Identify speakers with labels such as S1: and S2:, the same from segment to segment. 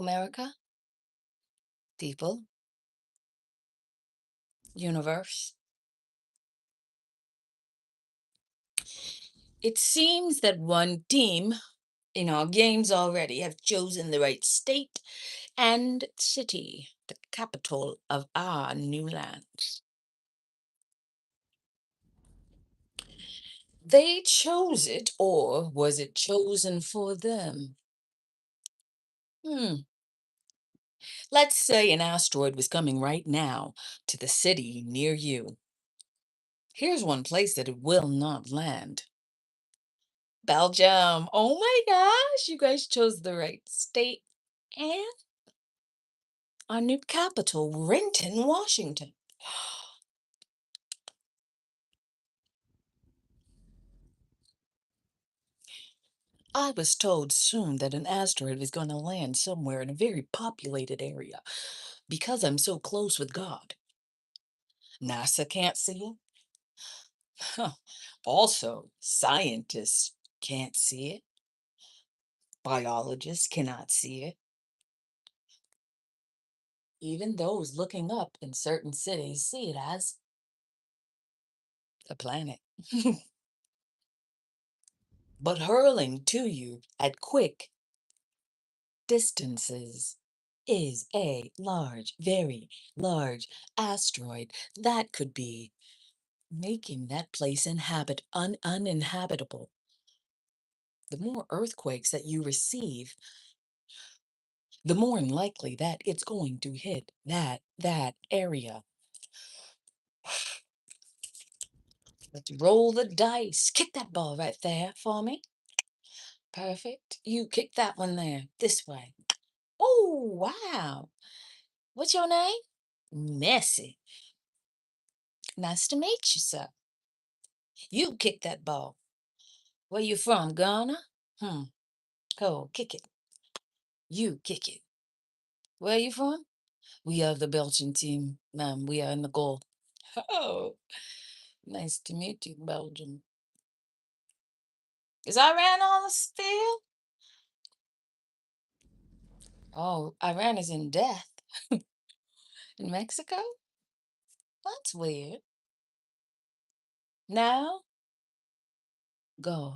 S1: America, people, universe. It seems that one team in our games already have chosen the right state and city, the capital of our new lands. They chose it, or was it chosen for them? Hmm. Let's say an asteroid was coming right now to the city near you. Here's one place that it will not land. Belgium. Oh my gosh, you guys chose the right state and our new capital, Renton, Washington. I was told soon that an asteroid was going to land somewhere in a very populated area because I'm so close with God. NASA can't see it. Also, scientists can't see it. Biologists cannot see it. Even those looking up in certain cities see it as a planet. But hurling to you at quick distances is a large, very large asteroid that could be making that place uninhabitable. The more earthquakes that you receive, the more likely that it's going to hit that area. Let's roll the dice. Kick that ball right there for me. Perfect. You kick that one there. This way. Oh, wow. What's your name? Messy. Nice to meet you, sir. You kick that ball. Where you from, Ghana? Hmm. Go, kick it. You kick it. Where you from? We are the Belgian team, ma'am. We are in the goal. Oh, nice to meet you, Belgium. Is Iran on the field? Oh, Iran is in death. In Mexico? That's weird. Now, go.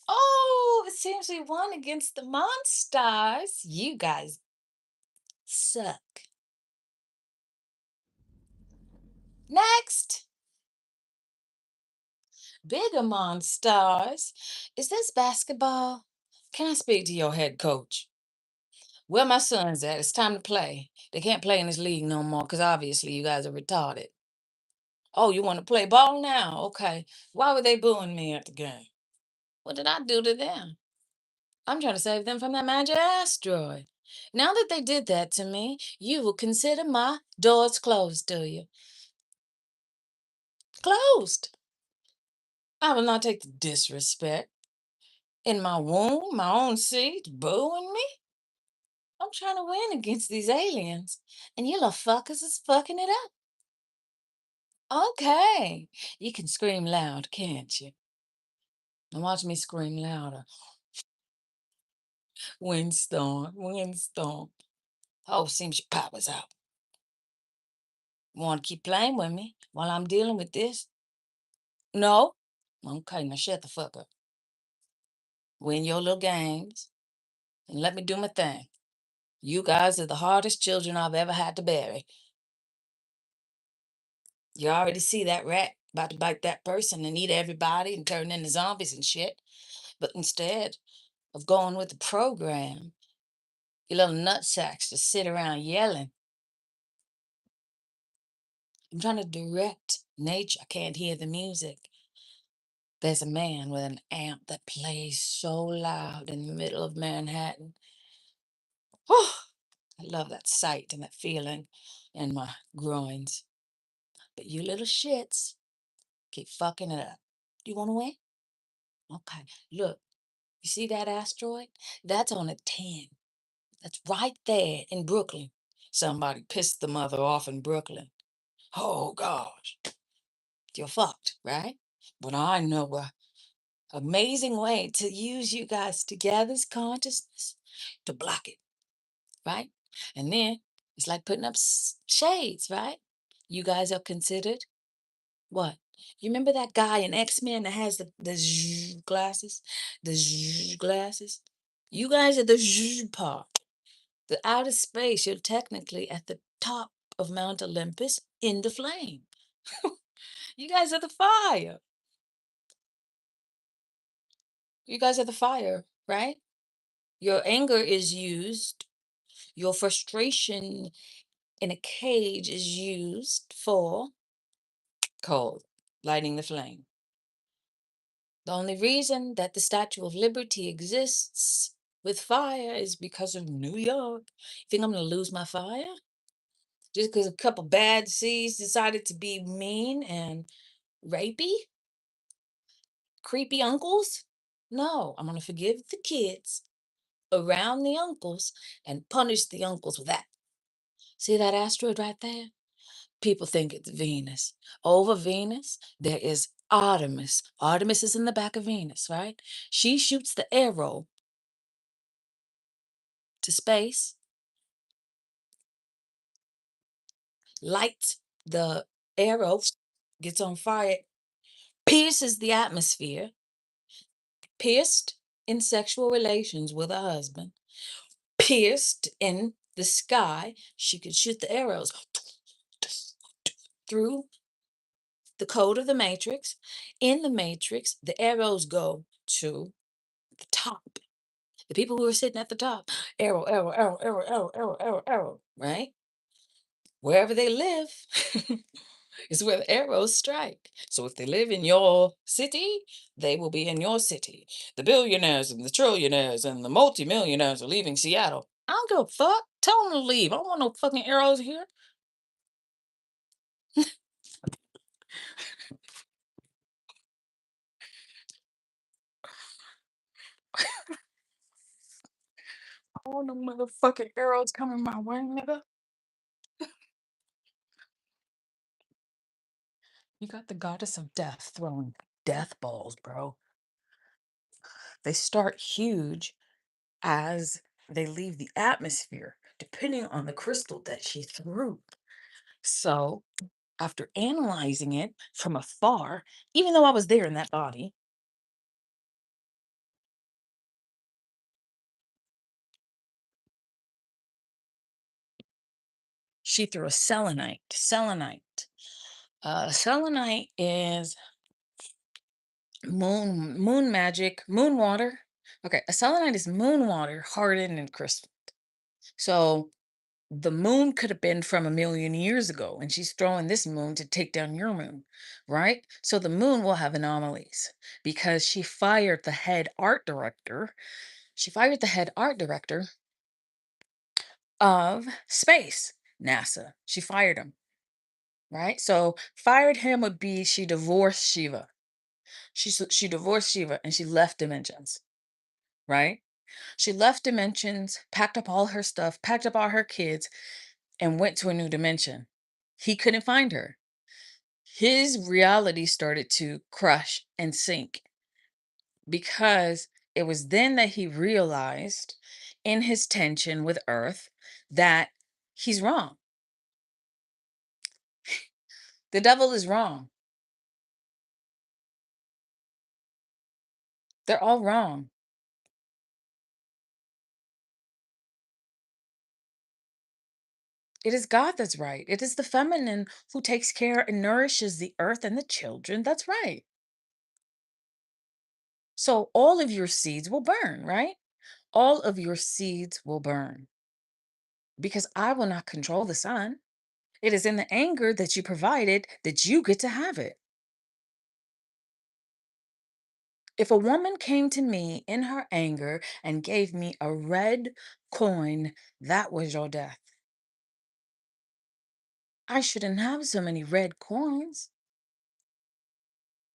S1: Oh, it seems we won against the Monsters. You guys suck. Next, bigger Monsters. Is this basketball? Can I speak to your head coach? Where my son's at? It's time to play. They can't play in this league no more because obviously you guys are retarded. Oh, you want to play ball now? Okay. Why were they booing me at the game? What did I do to them? I'm trying to save them from that magic asteroid. Now that they did that to me, you will consider my doors closed, do you? Closed. I will not take the disrespect. In my womb, my own seed, booing me? I'm trying to win against these aliens, and you little fuckers is fucking it up. Okay, you can scream loud, can't you? Now watch me scream louder. Windstorm, windstorm. Oh, seems your power's out. Want to keep playing with me while I'm dealing with this? No? Okay, now shut the fuck up. Win your little games and let me do my thing. You guys are the hardest children I've ever had to bury. You already see that rat about to bite that person and eat everybody and turn into zombies and shit. But instead of going with the program, you little nutsacks just sit around yelling. I'm trying to direct nature. I can't hear the music. There's a man with an amp that plays so loud in the middle of Manhattan. Oh, I love that sight and that feeling in my groins. But you little shits keep fucking it up. Do you want to win? Okay. Look, you see that asteroid? That's on a 10. That's right there in Brooklyn. Somebody pissed the mother off in Brooklyn. Oh, gosh. You're fucked, right? But I know a amazing way to use you guys together's consciousness to block it. right? And then it's like putting up shades, right? You guys are considered what? You remember that guy in X-Men that has the glasses? The glasses? You guys are the part. The outer space, you're technically at the top of Mount Olympus in the flame. You guys are the fire. You guys are the fire, right? Your anger is used. Your frustration in a cage is used for cold, lighting the flame. The only reason that the Statue of Liberty exists with fire is because of New York. You think I'm going to lose my fire? Just because a couple bad seeds decided to be mean and rapey? Creepy uncles? No, I'm going to forgive the kids around the uncles and punish the uncles with that. See that asteroid right there? People think it's Venus. Over Venus, there is Artemis. Artemis is in the back of Venus, right? She shoots the arrow to space, lights the arrow, gets on fire, pierces the atmosphere, pierced in sexual relations with her husband, pierced in the sky. She could shoot the arrows through the code of the matrix. In the matrix, the arrows go to the top. The people who are sitting at the top, arrow, arrow, arrow, arrow, arrow, arrow, arrow, arrow, right? Wherever they live is where the arrows strike. So if they live in your city, they will be in your city. The billionaires and the trillionaires and the multimillionaires are leaving Seattle. I don't give a fuck. Tell them to leave. I don't want no fucking arrows here. I want no motherfucking arrows coming my way, nigga. You got the goddess of death throwing death balls, bro. They start huge as they leave the atmosphere, depending on the crystal that she threw. So, after analyzing it from afar, even though I was there in that body, she threw a selenite. Selenite is moon magic, moon water. Okay, a selenite is moon water hardened in crystal. So the moon could have been from a million years ago, and she's throwing this moon to take down your moon, right? So the moon will have anomalies because she fired the head art director. She fired the head art director of space, NASA. She fired him, right? So fired him would be she divorced Shiva. She divorced Shiva and she left dimensions, right? She left dimensions, packed up all her stuff, packed up all her kids, and went to a new dimension. He couldn't find her. His reality started to crush and sink because it was then that he realized in his tension with Earth that he's wrong. The devil is wrong. They're all wrong. It is God that's right. It is the feminine who takes care and nourishes the earth and the children. That's right. So all of your seeds will burn, right? All of your seeds will burn because I will not control the sun. It is in the anger that you provided that you get to have it. If a woman came to me in her anger and gave me a red coin, that was your death. I shouldn't have so many red coins.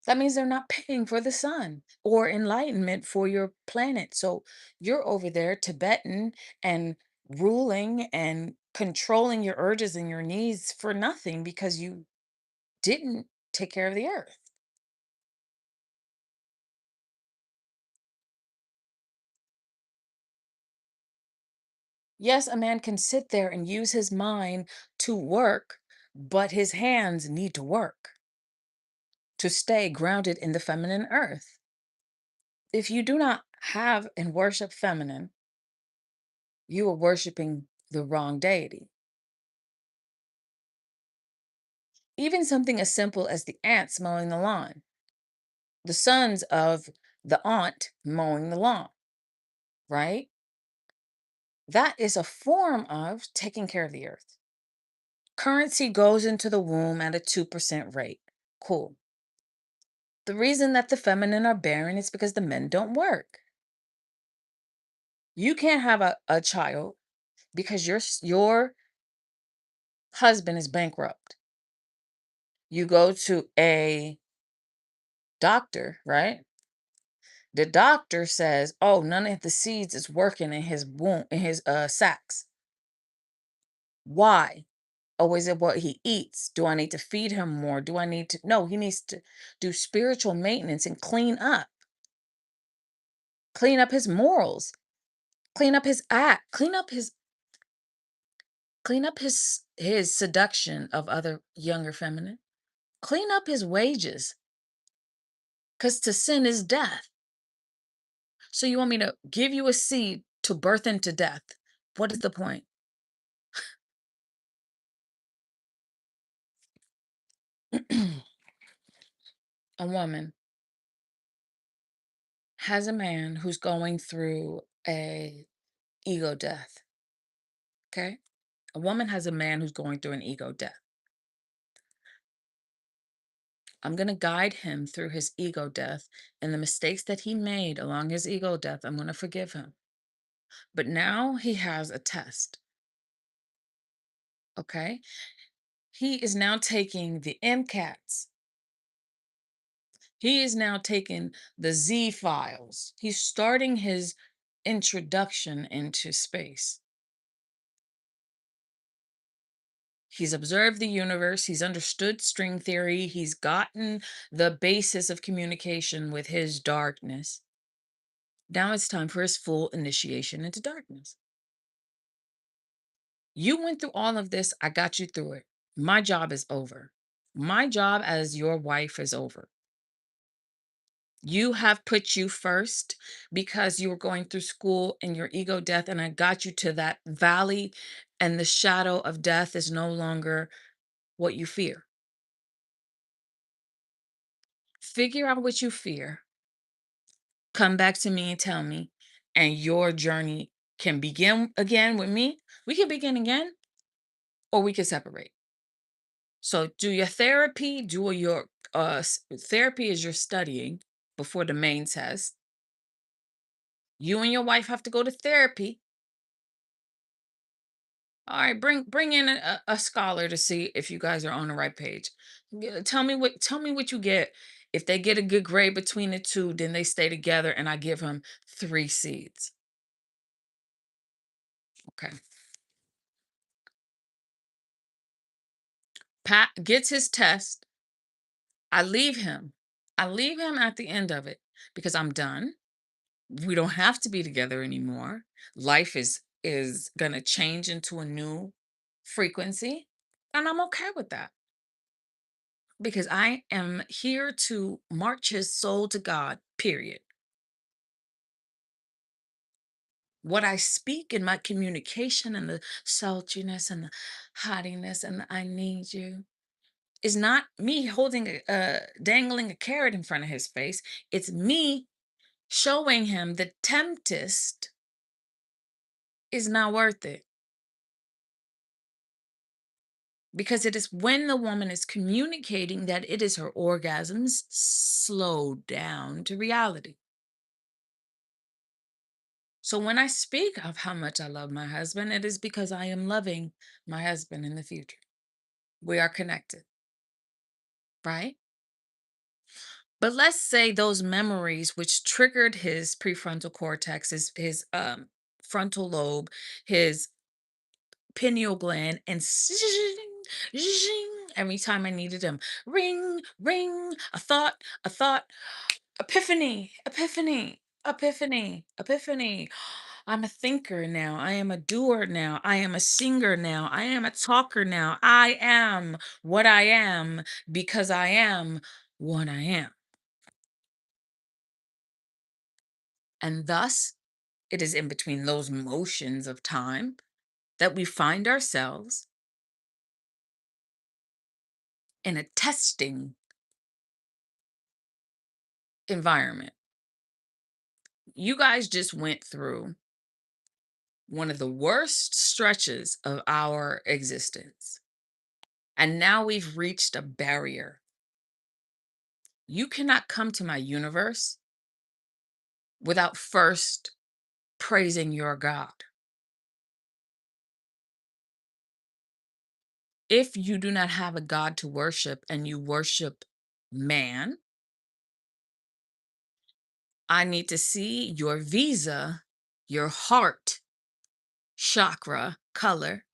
S1: That means they're not paying for the sun or enlightenment for your planet. So you're over there Tibetan and ruling and controlling your urges and your needs for nothing because you didn't take care of the earth. Yes, a man can sit there and use his mind to work, but his hands need to work to stay grounded in the feminine earth. If you do not have and worship feminine, you are worshiping the wrong deity. Even something as simple as the ants mowing the lawn, the sons of the aunt mowing the lawn, right? That is a form of taking care of the earth. Currency goes into the womb at a 2% rate. Cool. The reason that the feminine are barren is because the men don't work. You can't have a child because your husband is bankrupt. You go to a doctor, right? The doctor says, "Oh, none of the seeds is working in his womb, in his sacs." Why? Oh, is it what he eats? Do I need to feed him more? Do I need to? No, he needs to do spiritual maintenance and clean up his morals, clean up his act, clean up his seduction of other younger feminine, clean up his wages, because to sin is death. So you want me to give you a seed to birth into death? What is the point? A woman has a man who's going through a ego death. Okay? A woman has a man who's going through an ego death. I'm going to guide him through his ego death and the mistakes that he made along his ego death. I'm going to forgive him. But now he has a test. Okay? He is now taking the MCATs. He is now taking the Z files. He's starting his introduction into space. He's observed the universe. He's understood string theory. He's gotten the basis of communication with his darkness. Now it's time for his full initiation into darkness. You went through all of this. I got you through it. My job is over. My job as your wife is over. You have put you first because you were going through school and your ego death, and I got you to that valley, and the shadow of death is no longer what you fear. Figure out what you fear, come back to me and tell me, and your journey can begin again with me. We can begin again, or we can separate. So do your therapy, do your therapy is your studying before the main test. You and your wife have to go to therapy. All right, bring in a scholar to see if you guys are on the right page. Tell me what you get. If they get a good grade between the two, then they stay together and I give him 3 seeds. Okay. Pat gets his test. I leave him. I leave him at the end of it because I'm done. We don't have to be together anymore. Life is going to change into a new frequency, and I'm okay with that because I am here to march his soul to God, period. What I speak in my communication and the saltiness and the hottiness and the I need you is not me holding dangling a carrot in front of his face. It's me showing him the tempest is not worth it. Because it is when the woman is communicating that it is her orgasms slowed down to reality. So when I speak of how much I love my husband, it is because I am loving my husband in the future. We are connected, right? But let's say those memories which triggered his prefrontal cortex, his frontal lobe, his pineal gland, and zing, zing, every time I needed him. Ring, ring, a thought, epiphany, epiphany, epiphany, epiphany. I'm a thinker now. I am a doer now. I am a singer now. I am a talker now. I am what I am because I am what I am. And thus, it is in between those motions of time that we find ourselves in a testing environment. You guys just went through one of the worst stretches of our existence. And now we've reached a barrier. You cannot come to my universe without first praising your God. If you do not have a God to worship and you worship man, I need to see your visa, your heart chakra color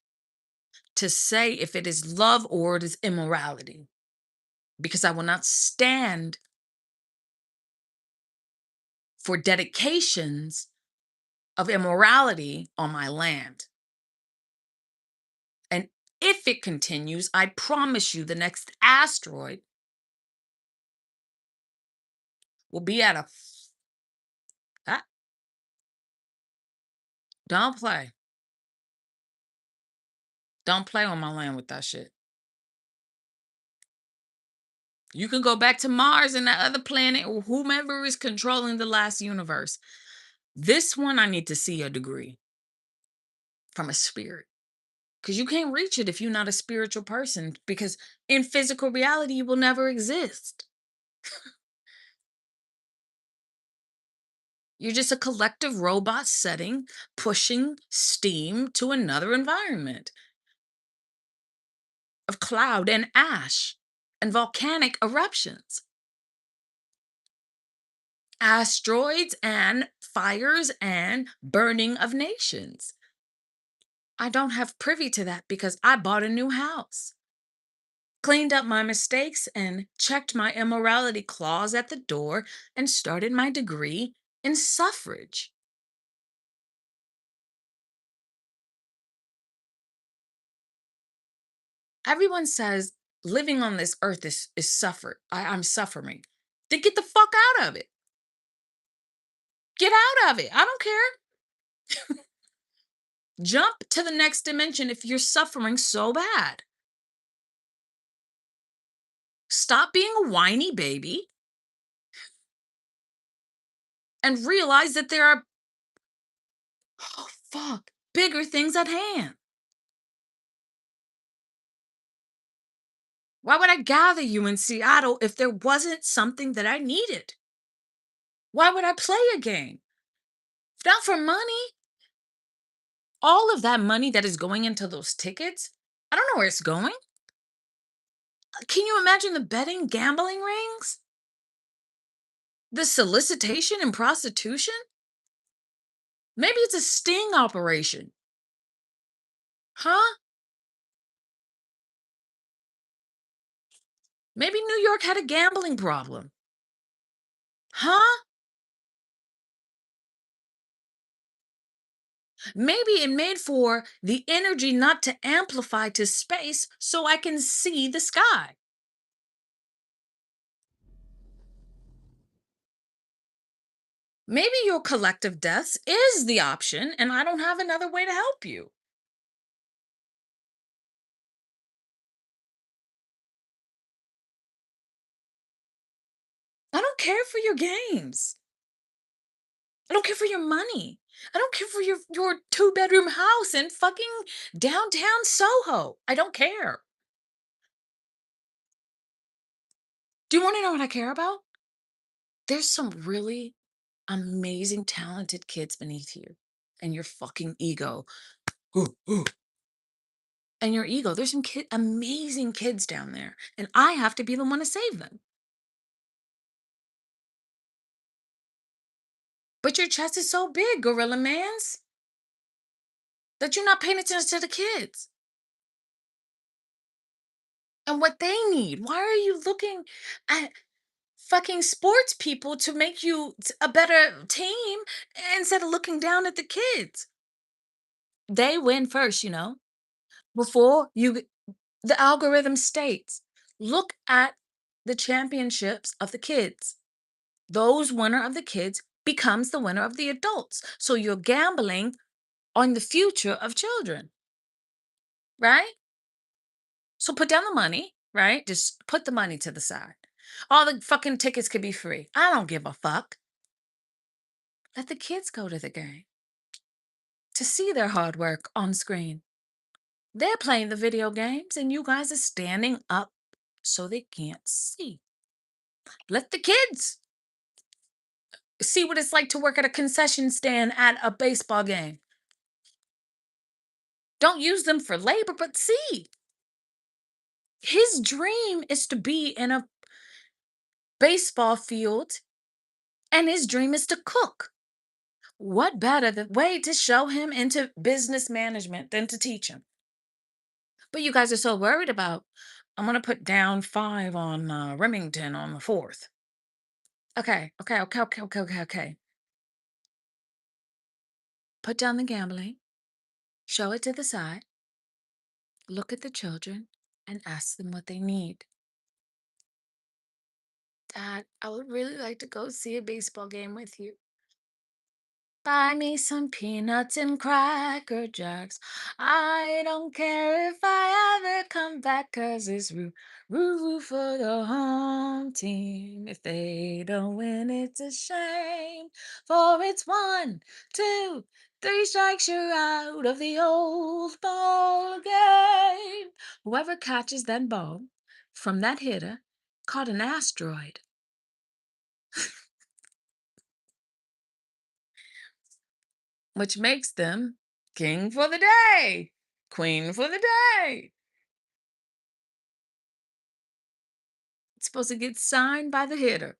S1: to say if it is love or it is immorality. Because I will not stand for dedications of immorality on my land. And if it continues, I promise you the next asteroid will be at a. Ah, don't play. Don't play on my land with that shit. You can go back to Mars and that other planet or whomever is controlling the last universe. This one, I need to see a degree from a spirit. Because you can't reach it if you're not a spiritual person. Because in physical reality, you will never exist. You're just a collective robot setting, pushing steam to another environment of cloud and ash and volcanic eruptions, asteroids and fires and burning of nations. I don't have privy to that because I bought a new house, cleaned up my mistakes, and checked my immorality clause at the door and started my degree in suffrage. Everyone says living on this earth is suffer. I'm suffering. Then get the fuck out of it. Get out of it. I don't care. Jump to the next dimension if you're suffering so bad. Stop being a whiny baby and realize that there are, oh fuck, bigger things at hand. Why would I gather you in Seattle if there wasn't something that I needed? Why would I play a game? If not for money. All of that money that is going into those tickets, I don't know where it's going. Can you imagine the betting, gambling rings? The solicitation and prostitution? Maybe it's a sting operation. Huh? Maybe New York had a gambling problem. Huh? Maybe it made for the energy not to amplify to space so I can see the sky. Maybe your collective deaths is the option and I don't have another way to help you. I don't care for your games. I don't care for your money. I don't care for your two-bedroom house in fucking downtown Soho. I don't care. Do you want to know what I care about? There's some really amazing, talented kids beneath you and your fucking ego. Ooh, ooh. And your ego. There's some amazing kids down there, and I have to be the one to save them. But your chest is so big, Gorilla Mans, that you're not paying attention to the kids and what they need. Why are you looking at fucking sports people to make you a better team instead of looking down at the kids. They win first, before the algorithm states, look at the championships of the kids. Those winner of the kids becomes the winner of the adults. So you're gambling on the future of children, right? So put down the money, right? Just put the money to the side. All the fucking tickets could be free. I don't give a fuck. Let the kids go to the game to see their hard work on screen. They're playing the video games and you guys are standing up so they can't see. Let the kids see what it's like to work at a concession stand at a baseball game. Don't use them for labor, but see. His dream is to be in a baseball field, and his dream is to cook. What better way to show him into business management than to teach him? But you guys are so worried about, I'm going to put down 5 on Remington on the 4th. Okay. Put down the gambling, show it to the side, look at the children, and ask them what they need. Dad, I would really like to go see a baseball game with you. Buy me some peanuts and Cracker Jacks. I don't care if I ever come back, 'cause it's roo for the home team. If they don't win, it's a shame. For it's 1, 2, 3 strikes, you're out of the old ball game. Whoever catches that ball from that hitter caught an asteroid. Which makes them king for the day, queen for the day. It's supposed to get signed by the hitter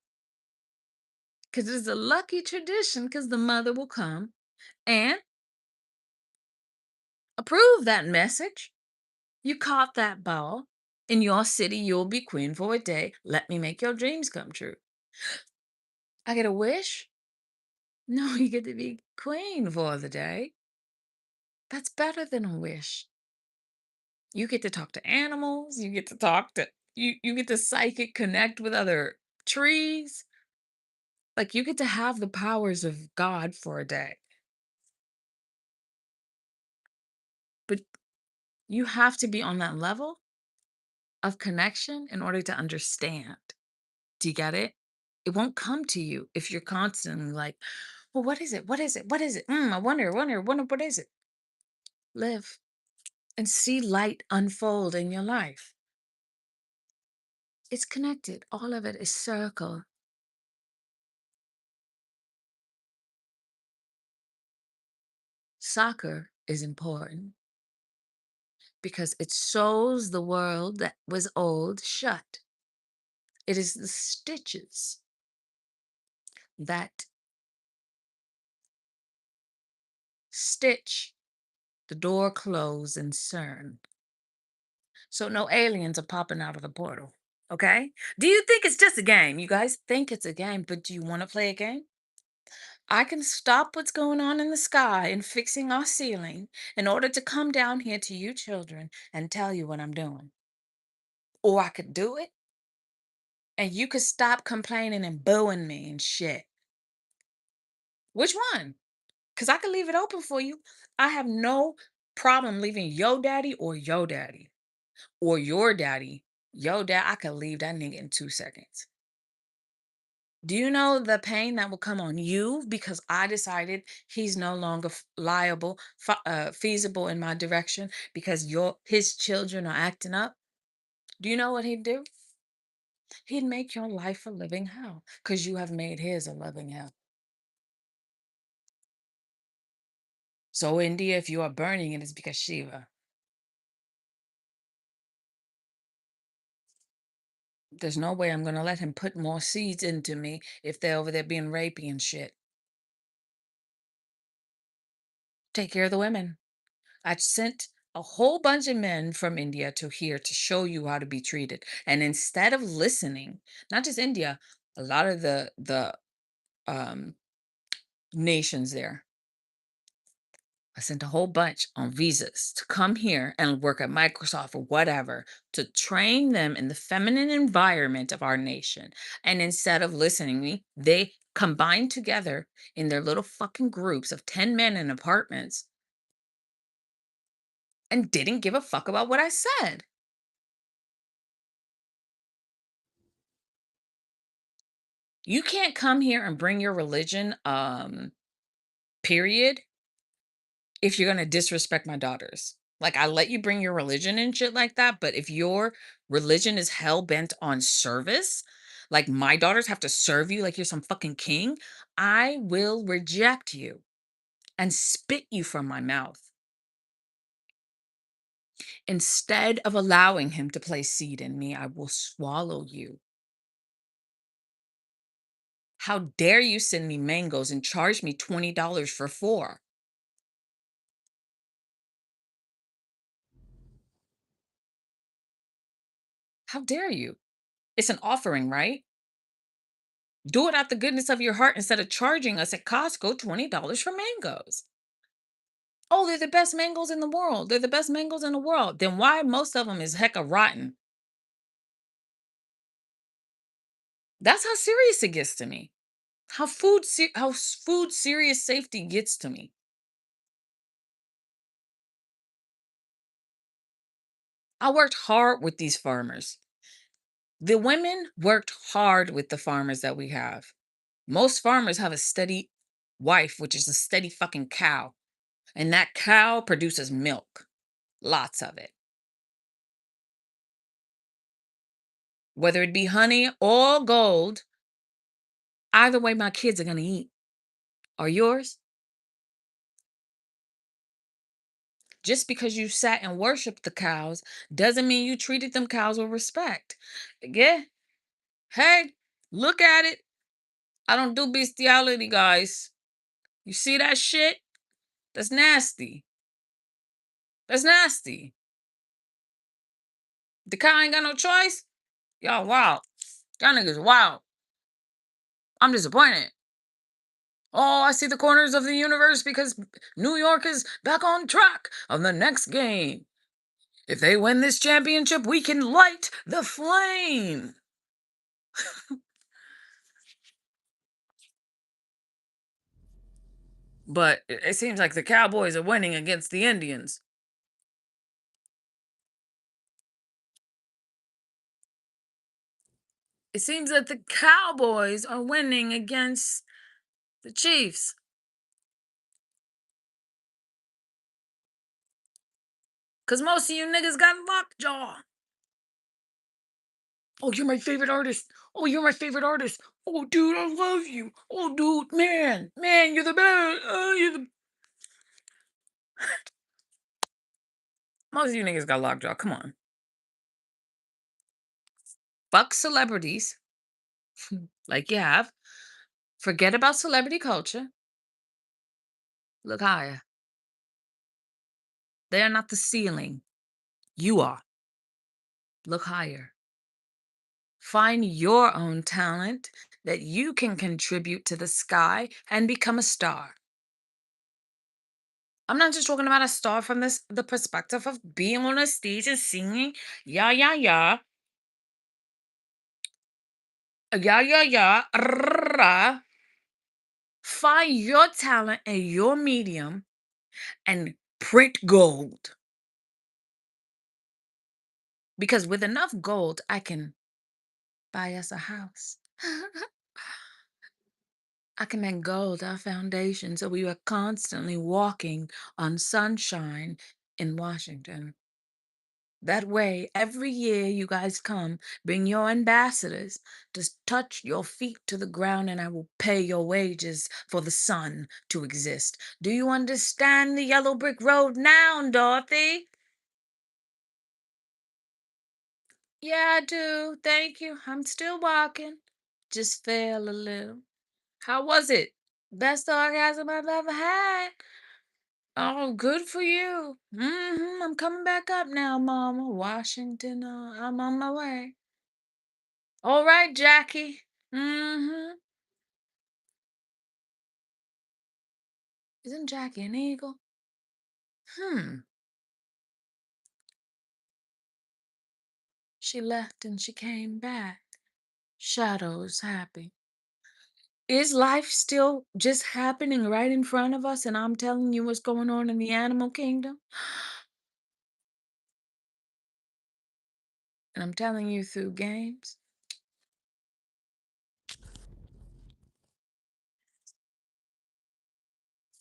S1: because it's a lucky tradition because the mother will come and approve that message. You caught that ball. In your city, you'll be queen for a day. Let me make your dreams come true. I get a wish? No, you get to be queen for the day. That's better than a wish. You get to talk to animals. You get to talk to you get to psychic connect with other trees. Like you get to have the powers of God for a day. But you have to be on that level of connection in order to understand. Do you get it? It won't come to you if you're constantly like, well, what is it? What is it? What is it? I wonder, what is it? Live and see light unfold in your life. It's connected. All of it is circle. Soccer is important because it sews the world that was old shut. It is the stitches that stitch the door closed and CERN. So no aliens are popping out of the portal. Okay? Do you think it's just a game? You guys think it's a game, but do you want to play a game? I can stop what's going on in the sky and fixing our ceiling in order to come down here to you children and tell you what I'm doing. Or I could do it and you could stop complaining and booing me and shit. Which one? Because I could leave it open for you. I have no problem leaving your daddy or your daddy or your daddy. Yo, dad, I could leave that nigga in 2 seconds. Do you know the pain that will come on you because I decided he's no longer liable, feasible in my direction because his children are acting up? Do you know what he'd do? He'd make your life a living hell because you have made his a living hell. So, India, if you are burning it, it's because Shiva. There's no way I'm going to let him put more seeds into me if they're over there being rapey and shit. Take care of the women. I sent a whole bunch of men from India to here to show you how to be treated. And instead of listening, not just India, A lot of the um, nations there. I sent a whole bunch on visas to come here and work at Microsoft or whatever to train them in the feminine environment of our nation. And instead of listening to me, they combined together in their little fucking groups of 10 men in apartments and didn't give a fuck about what I said. You can't come here and bring your religion, period, if you're gonna disrespect my daughters. Like, I let you bring your religion and shit like that, but if your religion is hell bent on service, like my daughters have to serve you like you're some fucking king, I will reject you and spit you from my mouth instead of allowing him to place seed in me. I will swallow you. How dare you send me mangoes and charge me $20 for four? How dare you? It's an offering, right? Do it out the goodness of your heart instead of charging us at Costco $20 for mangoes. Oh, they're the best mangoes in the world. They're the best mangoes in the world. Then why most of them is hecka rotten? That's how serious it gets to me. How food serious safety gets to me. I worked hard with these farmers. The women worked hard with the farmers that we have. Most farmers have a steady wife, which is a steady fucking cow. And that cow produces milk, lots of it. Whether it be honey or gold, either way, my kids are going to eat. Are yours? Just because you sat and worshiped the cows doesn't mean you treated them cows with respect. Yeah. Hey, look at it. I don't do bestiality, guys. You see that shit? That's nasty. That's nasty. The cow ain't got no choice. Y'all wow. Y'all niggas wow. I'm disappointed. Oh, I see the corners of the universe because New York is back on track of the next game. If they win this championship, we can light the flame. But it seems like the Cowboys are winning against the Indians. It seems that the Cowboys are winning against the Chiefs. Because most of you niggas got lockjaw. Oh, you're my favorite artist. Oh, you're my favorite artist. Oh, dude, I love you. Oh, dude, man, you're the best. Oh, you're the. Most of you niggas got lockjaw. Come on. Fuck celebrities like you have. Forget about celebrity culture. Look higher. They are not the ceiling. You are. Look higher. Find your own talent that you can contribute to the sky and become a star. I'm not just talking about a star from the perspective of being on a stage and singing, yeah, yeah, yeah, yeah, yeah, yeah, rah. Find your talent and your medium and print gold. Because with enough gold, I can buy us a house. I can make gold our foundation so we are constantly walking on sunshine in Washington. That way, every year you guys come, bring your ambassadors to touch your feet to the ground, and I will pay your wages for the sun to exist. Do you understand the yellow brick road now, Dorothy? Yeah, I do. Thank you. I'm still walking. Just fell a little. How was it? Best orgasm I've ever had. Oh, good for you. I'm coming back up now, Mama. Washington, I'm on my way. All right, Jackie. Mm-hmm. Isn't Jackie an eagle? Hmm. She left and she came back. Shadows happy. Is life still just happening right in front of us and I'm telling you what's going on in the animal kingdom? And I'm telling you through games?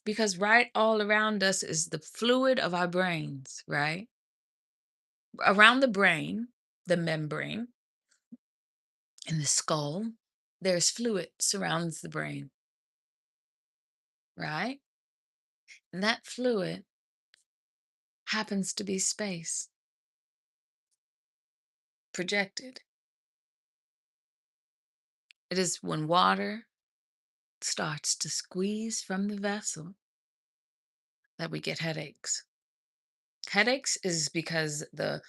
S1: Because right all around us is the fluid of our brains, right? Around the brain, the membrane, in the skull, there's fluid surrounds the brain, right? And that fluid happens to be space projected. It is when water starts to squeeze from the vessel that we get headaches. Headaches is because the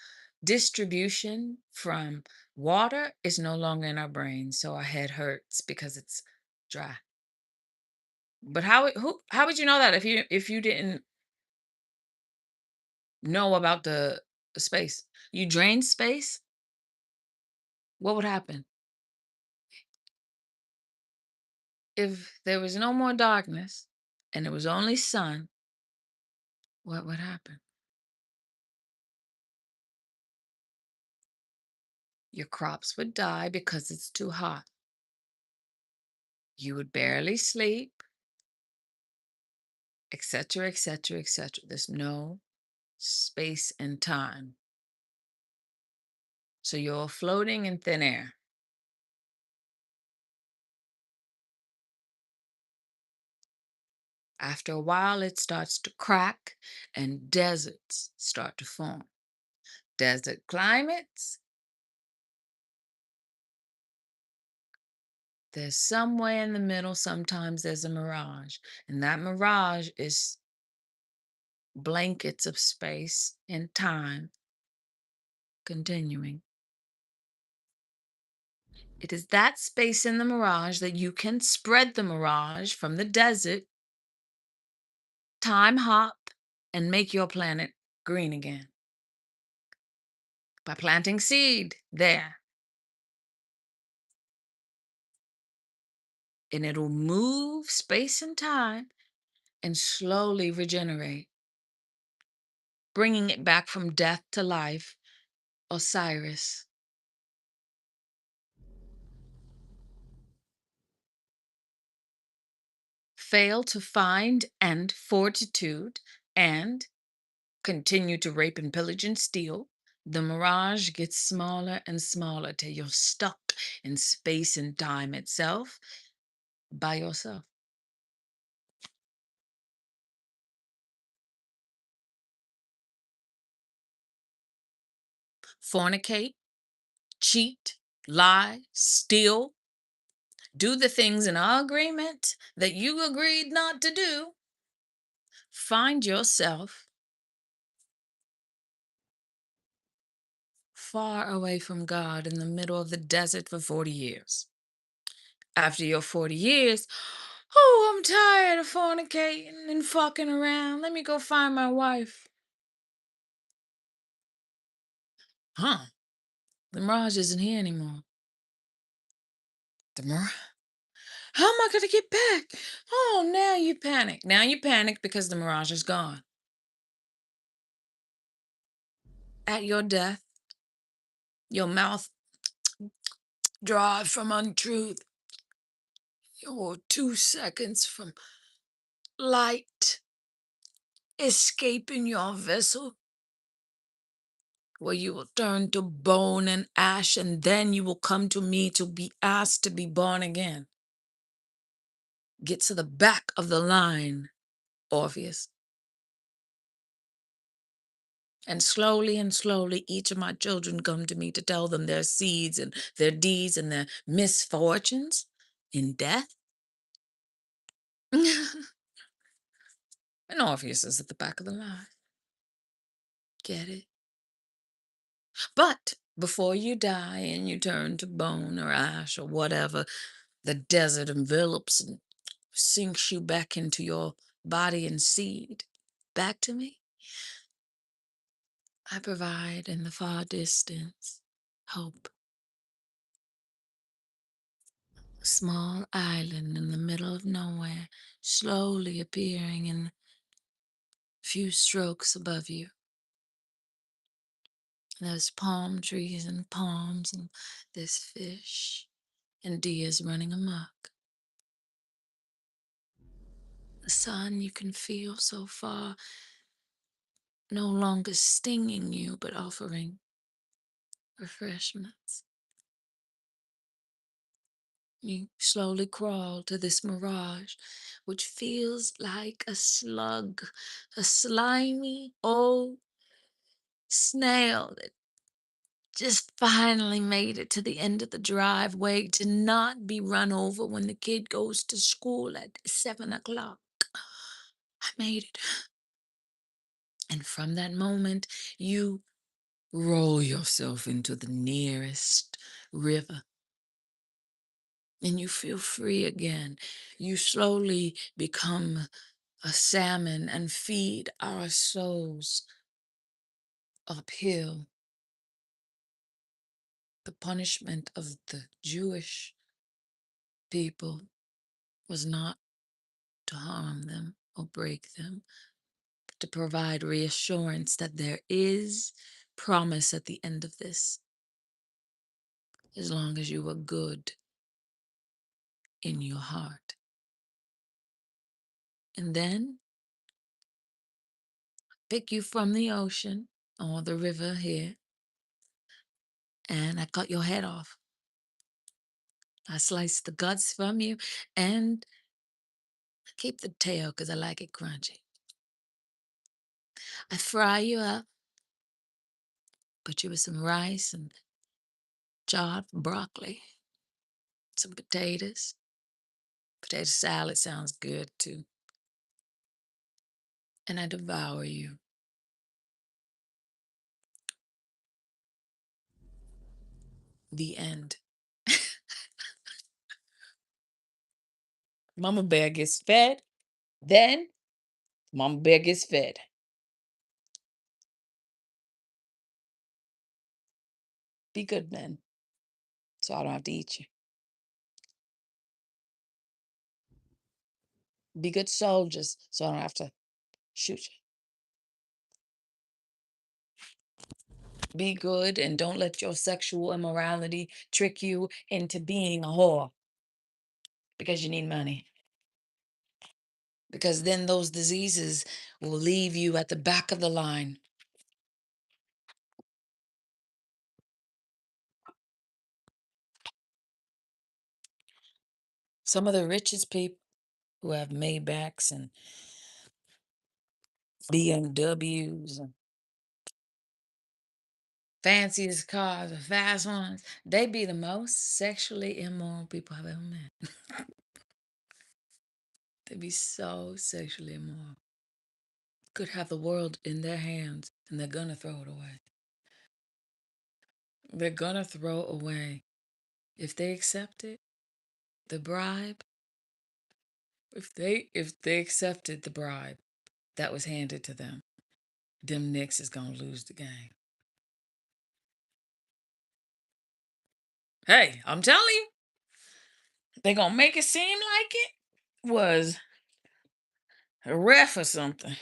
S1: distribution from water is no longer in our brain, so our head hurts because it's dry. But how would you know that if you didn't know about the space? You drain space, what would happen? If there was no more darkness and it was only sun, what would happen? Your crops would die because it's too hot. You would barely sleep, etc., etc., etc. There's no space and time. So you're floating in thin air. After a while, it starts to crack and deserts start to form. Desert climates, there's somewhere in the middle, sometimes there's a mirage. And that mirage is blankets of space and time continuing. It is that space in the mirage that you can spread the mirage from the desert, time hop, and make your planet green again by planting seed there. And it'll move space and time and slowly regenerate, bringing it back from death to life. Osiris. Fail to find and fortitude and continue to rape and pillage and steal, the mirage gets smaller and smaller till you're stuck in space and time itself by yourself. Fornicate, cheat, lie, steal, do the things in our agreement that you agreed not to do. Find yourself far away from God in the middle of the desert for 40 years. After your 40 years, oh, I'm tired of fornicating and fucking around. Let me go find my wife. Huh? The mirage isn't here anymore. The mirage? How am I going to get back? Oh, now you panic. Now you panic because the mirage is gone. At your death, your mouth dry from untruth. You're 2 seconds from light escaping your vessel, where you will turn to bone and ash, and then you will come to me to be asked to be born again. Get to the back of the line, Orpheus. And slowly, each of my children come to me to tell them their seeds and their deeds and their misfortunes in death. And Orpheus is at the back of the line. Get it? But Before you die and you turn to bone or ash or whatever the desert envelops and sinks you back into your body and seed, back to me, I provide in the far distance hope. A small island in the middle of nowhere, slowly appearing in a few strokes above you. There's palm trees and palms, and there's fish and deers running amok. The sun you can feel so far, no longer stinging you, but offering refreshments. You slowly crawl to this mirage, which feels like a slug, a slimy old snail that just finally made it to the end of the driveway to not be run over when the kid goes to school at 7 o'clock. I made it. And from that moment, you roll yourself into the nearest river and you feel free again. You slowly become a salmon and feed our souls uphill. The punishment of the Jewish people was not to harm them or break them, but to provide reassurance that there is promise at the end of this, as long as you are good in your heart. And then pick you from the ocean or the river here, and I cut your head off. I slice the guts from you and keep the tail because I like it crunchy. I fry you up, put you with some rice and chopped broccoli, some potatoes. Potato salad sounds good too. And I devour you. The end. Mama bear gets fed, then Mama bear gets fed. Be good men, so I don't have to eat you. Be good soldiers, so I don't have to shoot you. Be good and don't let your sexual immorality trick you into being a whore because you need money. Because then those diseases will leave you at the back of the line. Some of the richest people who have Maybachs and BMWs and fanciest cars and fast ones, they be the most sexually immoral people I've ever met. They be so sexually immoral. Could have the world in their hands and they're gonna throw it away. They're gonna throw away. If they accept it, the bribe, if they accepted the bribe that was handed to them Knicks is gonna lose the game. Hey, I'm telling you, they gonna make it seem like it was a ref or something.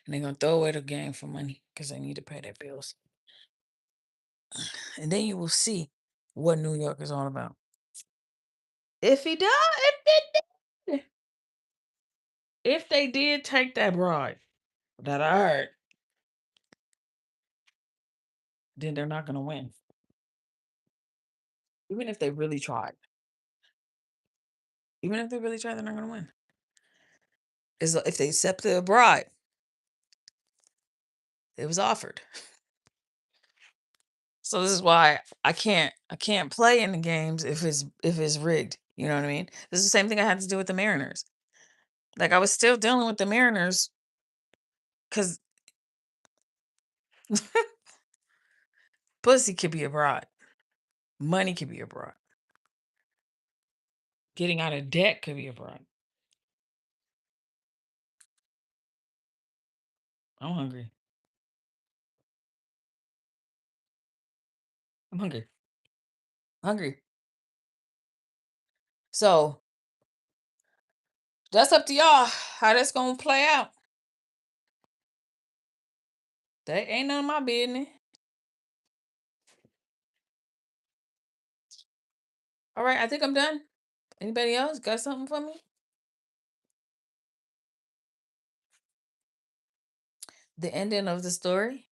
S1: And they're gonna throw away the game for money because they need to pay their bills. And then you will see what New York is all about. If he does, if they did take that bribe that I heard, then they're not gonna win. Even if they really tried. Even if they really tried, they're not gonna win. Is if they accept the bribe, it was offered. So this is why I can't play in the games if it's rigged. You know what I mean? This is the same thing I had to do with the Mariners. Like I was still dealing with the Mariners because Pussy could be abroad. Money could be abroad. Getting out of debt could be abroad. I'm hungry. I'm hungry. Hungry. So that's up to y'all how that's gonna play out. That ain't none of my business. All right, I think I'm done. Anybody else got something for me? The ending of the story?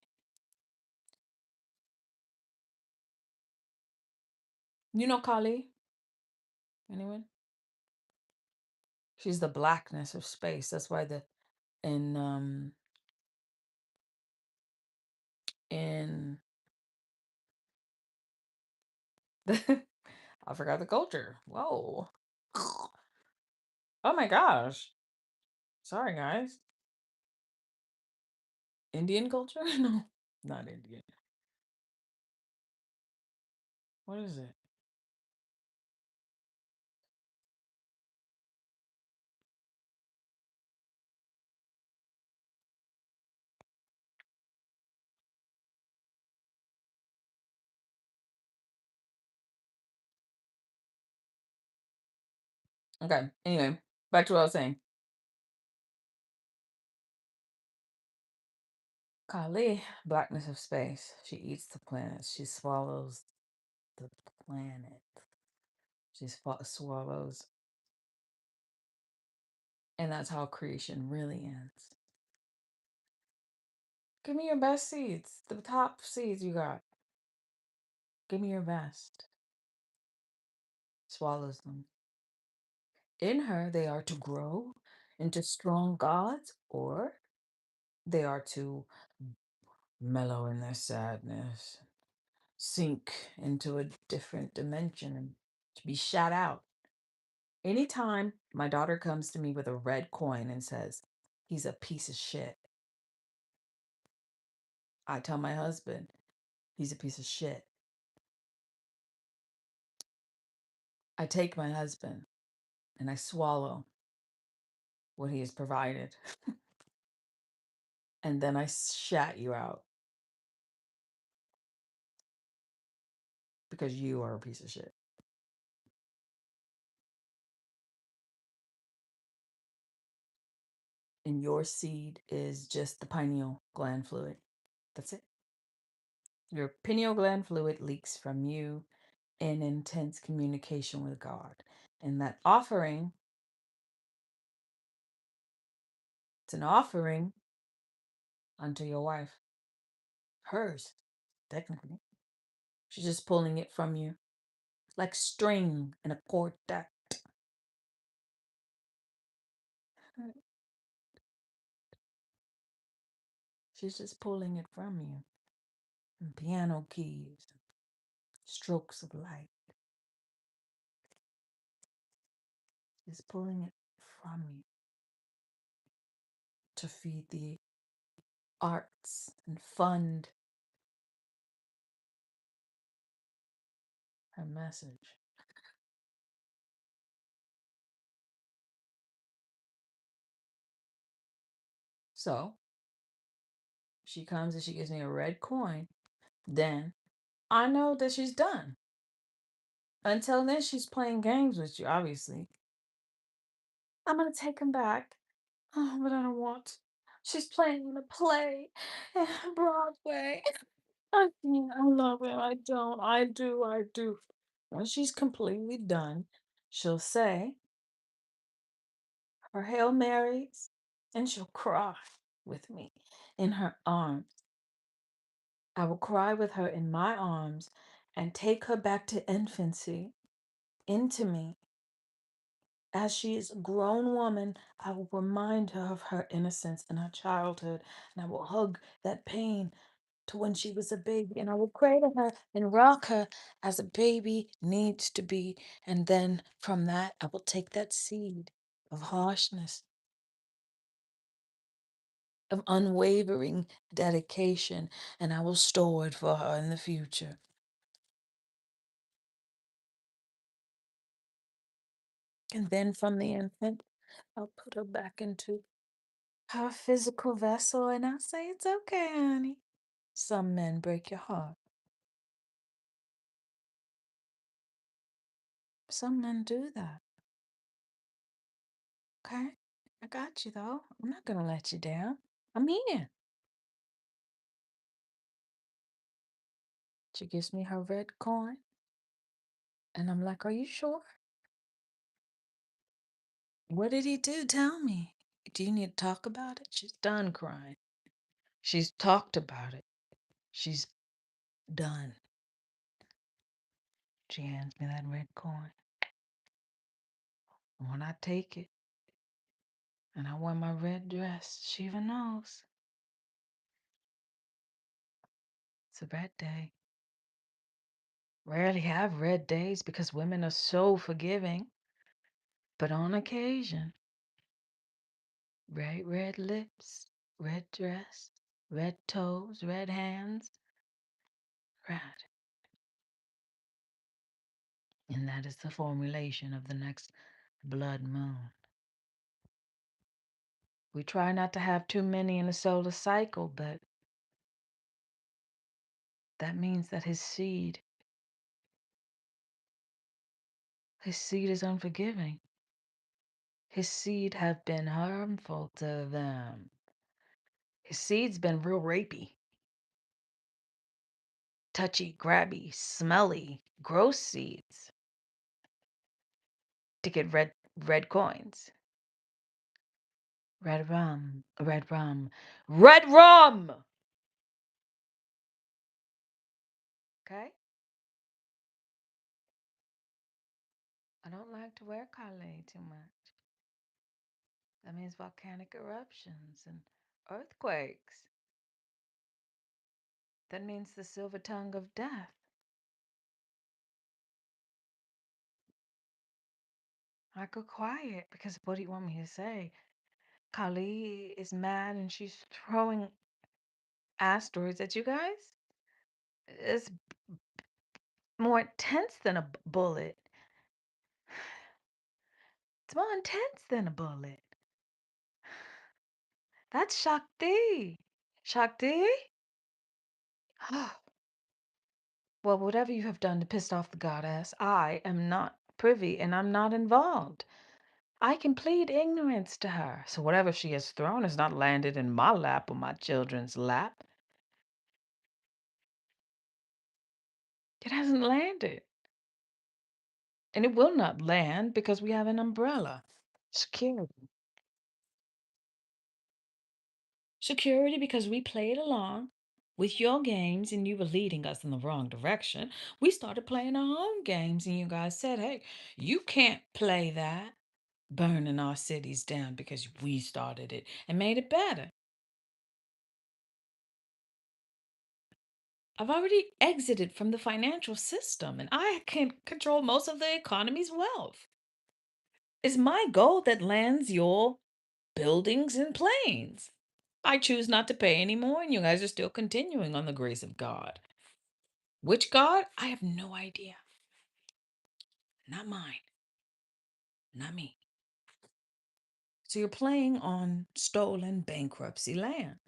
S1: You know Kali? Anyone? She's the blackness of space. That's why the in I forgot the culture. Whoa. Oh my gosh. Sorry guys. Indian culture? No, not Indian. What is it? Okay. Anyway, back to what I was saying. Kali, blackness of space. She eats the planets. She swallows the planet. She swallows. And that's how creation really ends. Give me your best seeds. The top seeds you got. Give me your best. Swallows them. In her, they are to grow into strong gods, or they are to mellow in their sadness, sink into a different dimension, and to be shot out. Anytime my daughter comes to me with a red coin and says, he's a piece of shit, I tell my husband, he's a piece of shit. I take my husband and I swallow what he has provided. And then I shat you out because you are a piece of shit. And your seed is just the pineal gland fluid. That's it. Your pineal gland fluid leaks from you in intense communication with God. And that offering, it's an offering unto your wife. Hers, technically. She's just pulling it from you like string in a quartet. She's just pulling it from you. And piano keys, strokes of light. She's pulling it from you to feed the arts and fund her message. So she comes and she gives me a red coin. Then I know that she's done. Until then, she's playing games with you, obviously. I'm going to take him back. Oh, but I don't want. She's playing in a play in Broadway. I love him. I don't. I do. I do. When she's completely done, she'll say her Hail Marys and she'll cry with me in her arms. I will cry with her in my arms and take her back to infancy, into me. As she is a grown woman, I will remind her of her innocence and her childhood, and I will hug that pain to when she was a baby, and I will cradle her and rock her as a baby needs to be. And then from that, I will take that seed of harshness of unwavering dedication, and I will store it for her in the future. And then from the infant, I'll put her back into her physical vessel and I'll say, "It's okay, honey." Some men break your heart. Some men do that. Okay? I got you though. I'm not gonna let you down. I'm here. She gives me her red coin, and I'm like, "Are you sure?" "What did he do? Tell me. Do you need to talk about it?" She's done crying. She's talked about it. She's done. She hands me that red coin. And when I take it and I wear my red dress, she even knows it's a red day. Rarely have red days because women are so forgiving. But on occasion, bright red lips, red dress, red toes, red hands, red. And that is the formulation of the next blood moon. We try not to have too many in a solar cycle, but that means that his seed is unforgiving. His seed have been harmful to them. His seed's been real rapey, touchy, grabby, smelly, gross seeds to get red coins. Red rum, red rum, red rum! Okay? I don't like to wear Kale too much. That means volcanic eruptions and earthquakes. That means the silver tongue of death. I go quiet because what do you want me to say? Kali is mad and she's throwing asteroids at you guys? It's more intense than a bullet. It's more intense than a bullet. That's Shakti. Shakti? Well, whatever you have done to piss off the goddess, I am not privy and I'm not involved. I can plead ignorance to her. So whatever she has thrown has not landed in my lap or my children's lap. It hasn't landed. And it will not land because we have an umbrella. Security. Security because we played along with your games and you were leading us in the wrong direction. We started playing our own games and you guys said, "Hey, you can't play that." Burning our cities down because we started it and made it better. I've already exited from the financial system and I can control most of the economy's wealth. It's my gold that lands your buildings and planes. I choose not to pay anymore, and you guys are still continuing on the grace of God. Which God? I have no idea. Not mine, not me. So you're playing on stolen bankruptcy land.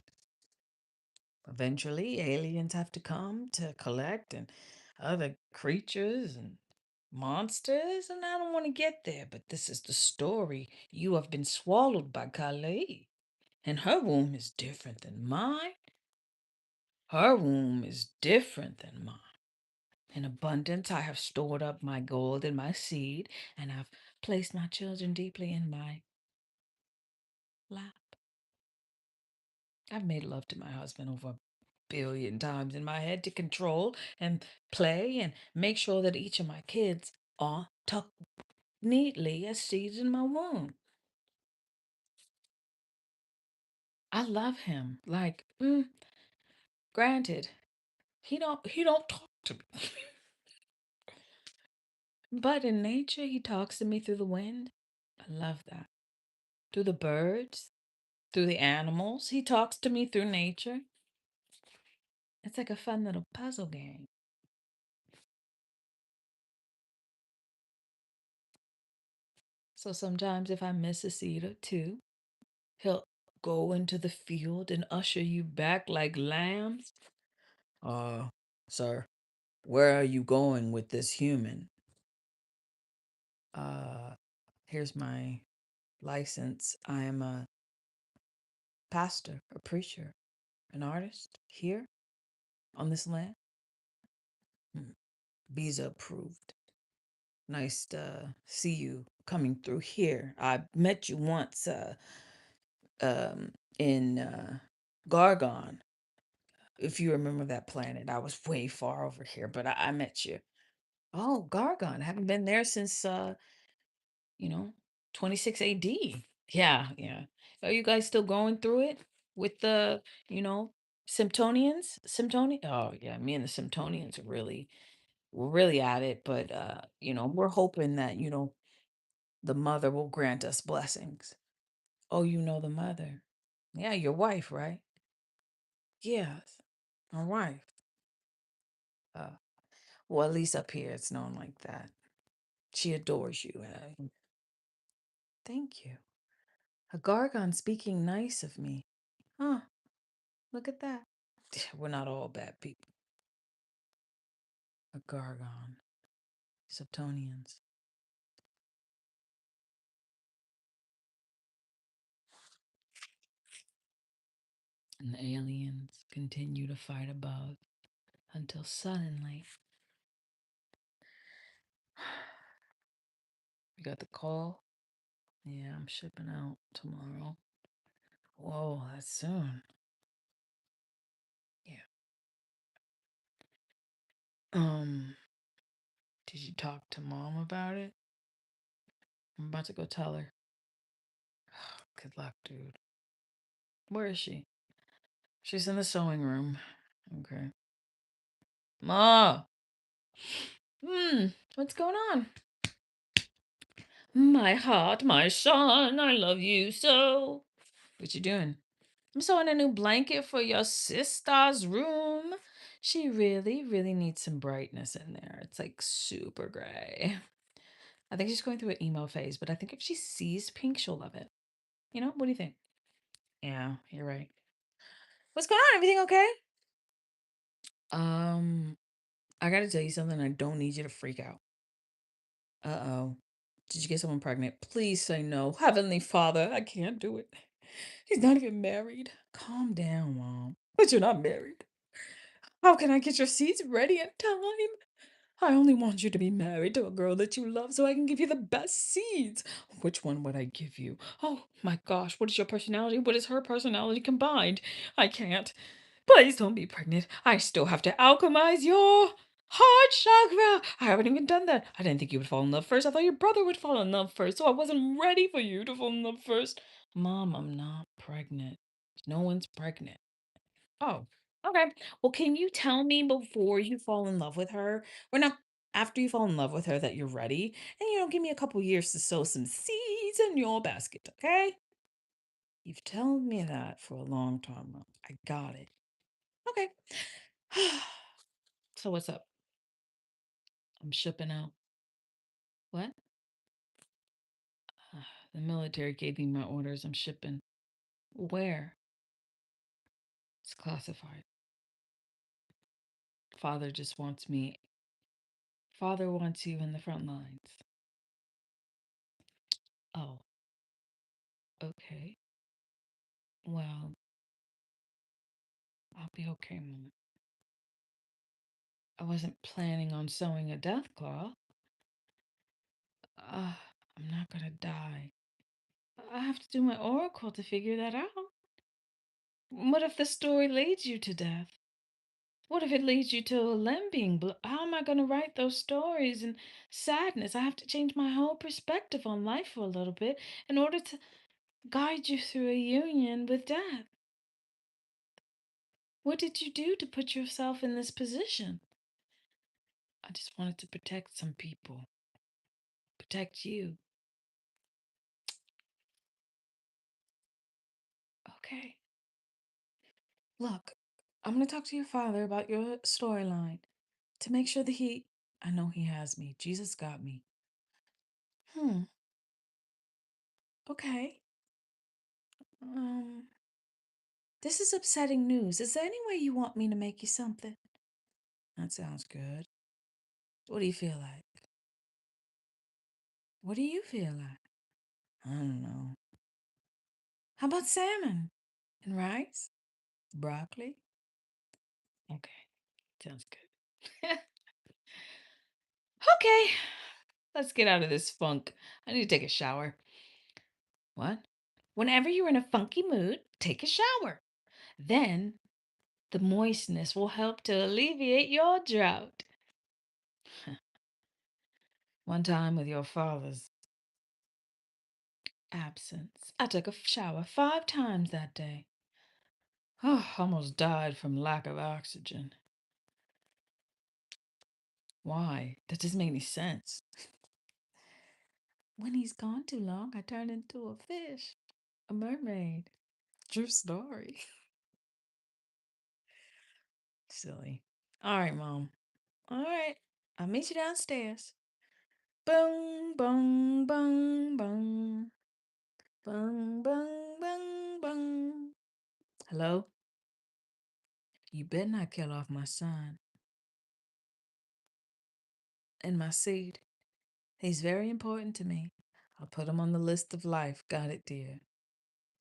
S1: Eventually, aliens have to come to collect, and other creatures and monsters, and I don't want to get there, but this is the story. You have been swallowed by Kali, and her womb is different than mine. Her womb is different than mine. In abundance, I have stored up my gold and my seed, and I've placed my children deeply in my lap. I've made love to my husband over a billion times in my head to control and play and make sure that each of my kids are tucked neatly as seeds in my womb. I love him. Like, granted, he don't talk to me. But in nature, he talks to me through the wind. I love that. Through the birds. through the animals. He talks to me through nature. It's like a fun little puzzle game. So sometimes if I miss a seed or two, he'll go into the field and usher you back like lambs. Uh, sir, where are you going with this human? Uh, here's my license. I am a pastor, a preacher, an artist here on this land. Mm, Visa approved. Nice to see you coming through here. I met you once um in Gargon. If you remember that planet, I was way far over here, but I met you. Oh, Gargon. I haven't been there since you know, 26 AD. Yeah, yeah. Are you guys still going through it with the, you know, Symptonians? Symptonian? Oh, yeah, me and the Symptonians are really, we're really at it, but we're hoping that, the mother will grant us blessings. Oh, you know the mother. Yeah, your wife, right? Yes. My wife. Uh, well, at least up here it's known like that. She adores you. Thank you. A Gargon speaking nice of me. Huh, look at that. We're not all bad people. A Gargon. Septonians. And the aliens continue to fight above until suddenly we got the call. Yeah, I'm shipping out tomorrow. Whoa, that's soon. Yeah. Um, did you talk to mom about it? I'm about to go tell her. Good luck, dude. Where is she? She's in the sewing room. Okay. Ma! What's going on? My heart, my son, I love you so. What you doing? I'm sewing a new blanket for your sister's room. She really, really needs some brightness in there. It's like super gray. I think she's going through an emo phase, but I think if she sees pink, she'll love it. What do you think? Yeah, you're right. What's going on? Everything okay? Um, I gotta tell you something. I don't need you to freak out. Uh-oh. Did you get someone pregnant? Please say no. Heavenly Father, I can't do it. He's not even married. Calm down, Mom. But you're not married. How can I get your seeds ready in time? I only want you to be married to a girl that you love so I can give you the best seeds. Which one would I give you? Oh my gosh, what is your personality? What is her personality combined? I can't. Please don't be pregnant. I still have to alchemize your heart chakra. I haven't even done that. I didn't think you would fall in love first. I thought your brother would fall in love first, so I wasn't ready for you to fall in love first. Mom, I'm not pregnant. No one's pregnant. Oh, okay. Well, can you tell me before you fall in love with her, or not after you fall in love with her, that you're ready? And give me a couple years to sow some seeds in your basket, okay? You've told me that for a long time now. I got it. Okay. So what's up? I'm shipping out. What? The military gave me my orders. I'm shipping. Where? It's classified. Father just wants me. Father wants you in the front lines. Oh, okay. Well, I'll be okay, Mom. I wasn't planning on sewing a death claw. I'm not gonna die. I have to do my oracle to figure that out. What if the story leads you to death? What if it leads you to a limb being how am I going to write those stories and sadness? I have to change my whole perspective on life for a little bit in order to guide you through a union with death. What did you do to put yourself in this position? I just wanted to protect some people, protect you. Okay. Look, I'm going to talk to your father about your storyline to make sure that I know he has me. Jesus got me. Hmm. Okay. Um, this is upsetting news. Is there any way you want me to make you something? That sounds good. What do you feel like? What do you feel like? I don't know. How about salmon and rice? Broccoli? Okay, sounds good. Okay, let's get out of this funk. I need to take a shower. What? Whenever you're in a funky mood, take a shower. Then the moistness will help to alleviate your drought. One time with your father's absence, I took a shower 5 times that day. Oh, almost died from lack of oxygen. Why? That doesn't make any sense. When he's gone too long, I turn into a fish, a mermaid. True story. Silly. All right, Mom. All right. I'll meet you downstairs. Boom, boom, boom, boom. Boom, boom, boom, boom. Hello? You better not kill off my son and my seed. He's very important to me. I'll put him on the list of life. Got it, dear.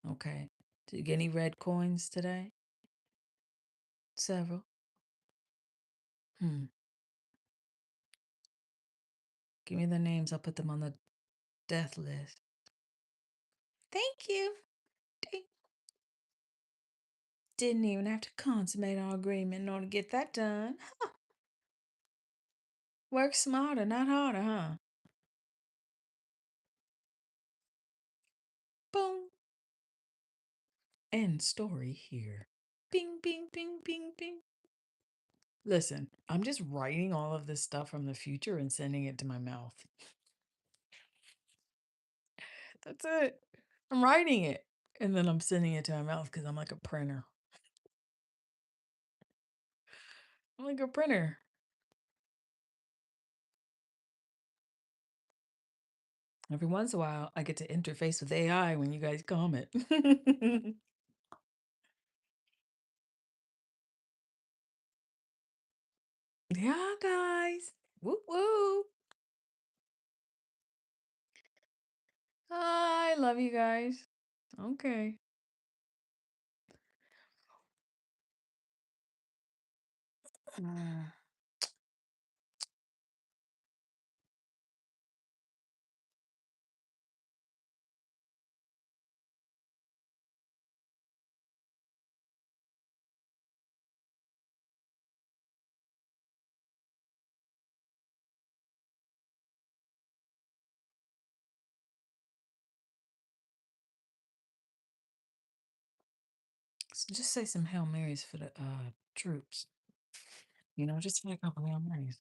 S1: Okay. Did you get any red coins today? Several. Hmm. Give me their names. I'll put them on the death list. Thank you. Didn't even have to consummate our agreement in order to get that done. Work smarter, not harder, huh? Boom. End story here. Bing, bing, bing, bing, bing. Listen, I'm just writing all of this stuff from the future and sending it to my mouth. That's it. I'm writing it. And then I'm sending it to my mouth because I'm like a printer. I'm like a printer. Every once in a while, I get to interface with AI when you guys comment. Yeah, guys. Woo woo. I love you guys. Okay. Mm. So just say some Hail Marys for the troops. Just say a couple Hail Marys.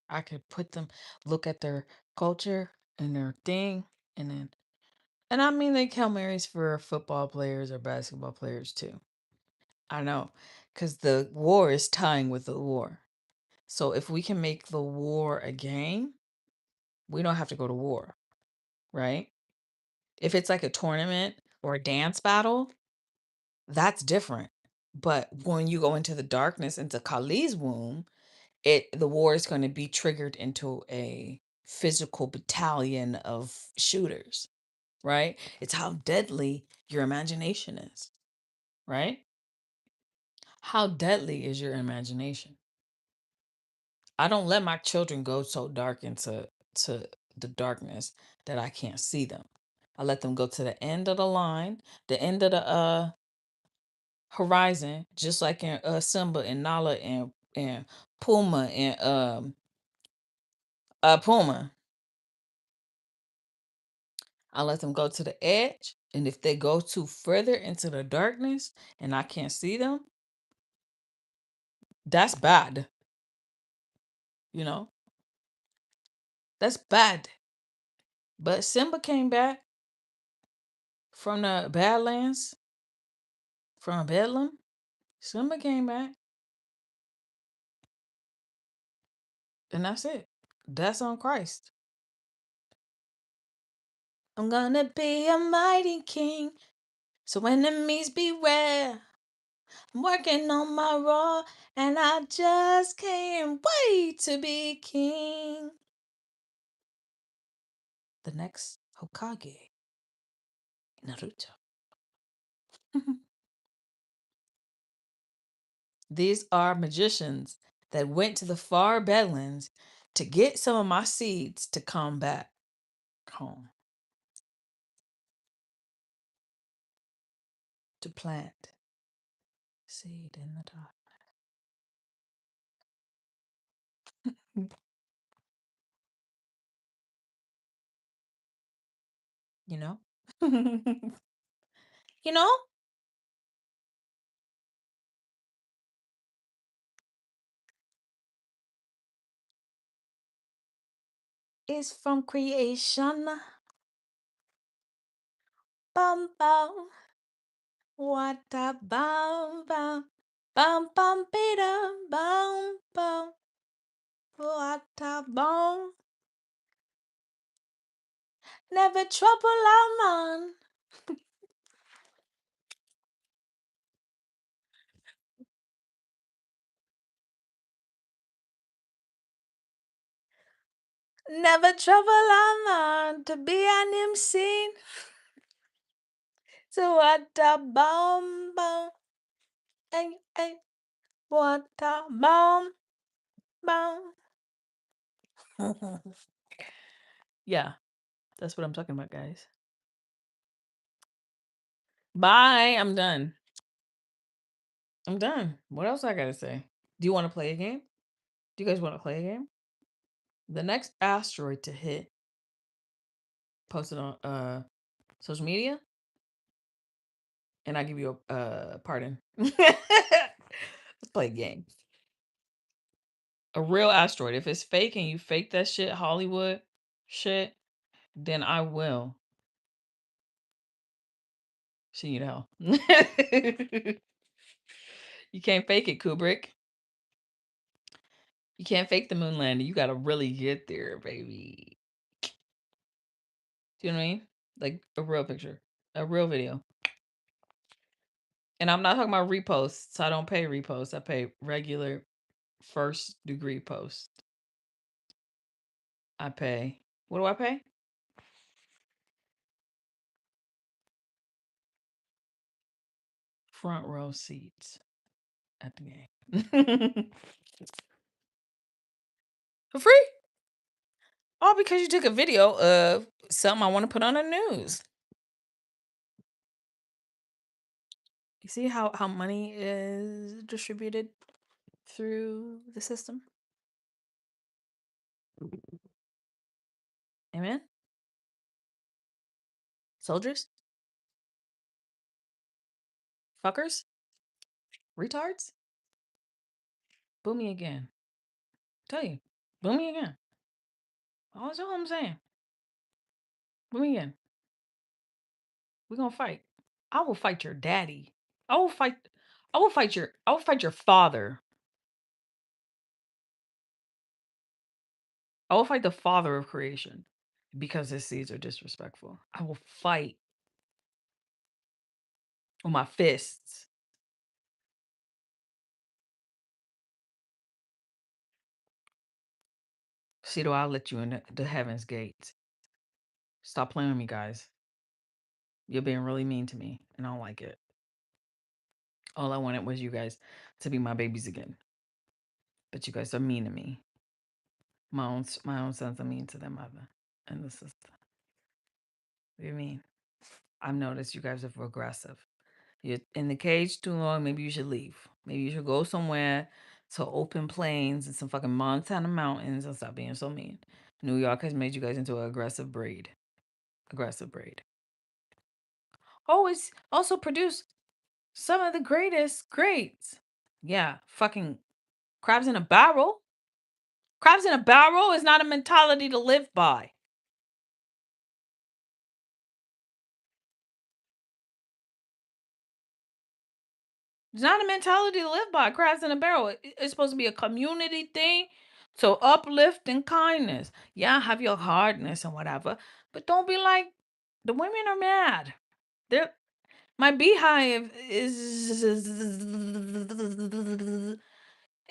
S1: I could put them, look at their culture and their thing, and then, and I mean, like Hail Marys for football players or basketball players too. I know, because the war is tying with the war. So if we can make the war a game, we don't have to go to war, right? If it's like a tournament or a dance battle, that's different. But when you go into the darkness, into Kali's womb, the war is going to be triggered into a physical battalion of shooters, right? It's how deadly your imagination is, right? How deadly is your imagination? I don't let my children go so dark to the darkness that I can't see them. I let them go to the end of the line, the end of the horizon, just like in Simba and Nala and Puma and Puma. I let them go to the edge, and if they go too further into the darkness and I can't see them, that's bad. You know, that's bad. But Simba came back from the Badlands From Bedlam, Simba came back, and that's it. That's on Christ. I'm gonna be a mighty king, so enemies beware. I'm working on my raw, and I just can't wait to be king. The next Hokage, Naruto. These are magicians that went to the far Bedlands to get some of my seeds to come back home. To plant seed in the dark. You know? You know? It's from creation. Bum bum. What a bum bum. Bum bum bida bum bum. What a bum. Never trouble a man. Never trouble a man to be an him seen. So what a bum bum. Hey, hey. What a bum bum. Yeah, that's what I'm talking about, guys. Bye. I'm done. I'm done. What else I gotta say? Do you want to play a game? Do you guys want to play a game? The next asteroid to hit, post it on social media, and I give you a pardon. Let's play a game. A real asteroid. If it's fake and you fake that shit, Hollywood shit, then I will see you hell. You can't fake it, Kubrick. You can't fake the moon landing. You gotta really get there, baby. Do you know what I mean? Like a real picture, a real video. And I'm not talking about reposts. I don't pay reposts. I pay regular first degree posts. I pay. What do I pay? Front row seats at the game. For free. All because you took a video of something I want to put on the news. You see how money is distributed through the system? Amen? Soldiers? Fuckers? Retards? Boo me again. Tell you. Boo me again. That's all I'm saying. Boo me again. We're gonna fight. I will fight your daddy. I will fight I will fight your father. I will fight the father of creation because his seeds are disrespectful. I will fight with my fists. Cito, I'll let you in the heaven's gates. Stop playing with me, guys. You're being really mean to me, and I don't like it. All I wanted was you guys to be my babies again. But you guys are mean to me. My own sons are mean to their mother and the sister. What do you mean? I've noticed you guys are aggressive. You're in the cage too long. Maybe you should leave. Maybe you should go somewhere to open plains and some fucking Montana mountains and stop being so mean. New York has made you guys into an aggressive breed. Aggressive breed. Oh, it's also produced some of the greatest greats. Yeah, fucking crabs in a barrel. Crabs in a barrel is not a mentality to live by.
S2: It's not a mentality to live by. Crabs in a barrel. It's supposed to be a community thing. So uplift and kindness. Yeah, have your hardness and whatever. But don't be like the women are mad. They're my beehive is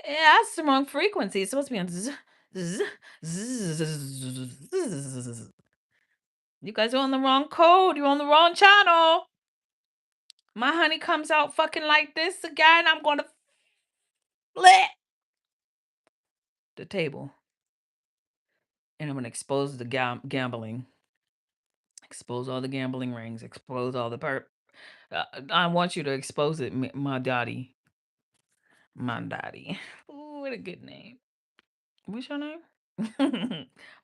S2: that's the wrong frequency. It's supposed to be on You guys are on the wrong code. You're on the wrong channel. My honey comes out fucking like this again. I'm gonna flip the table. And I'm gonna expose the gambling. Expose all the gambling rings. Expose all the I want you to expose it, my daddy. My daddy. Ooh, what a good name. What's your name?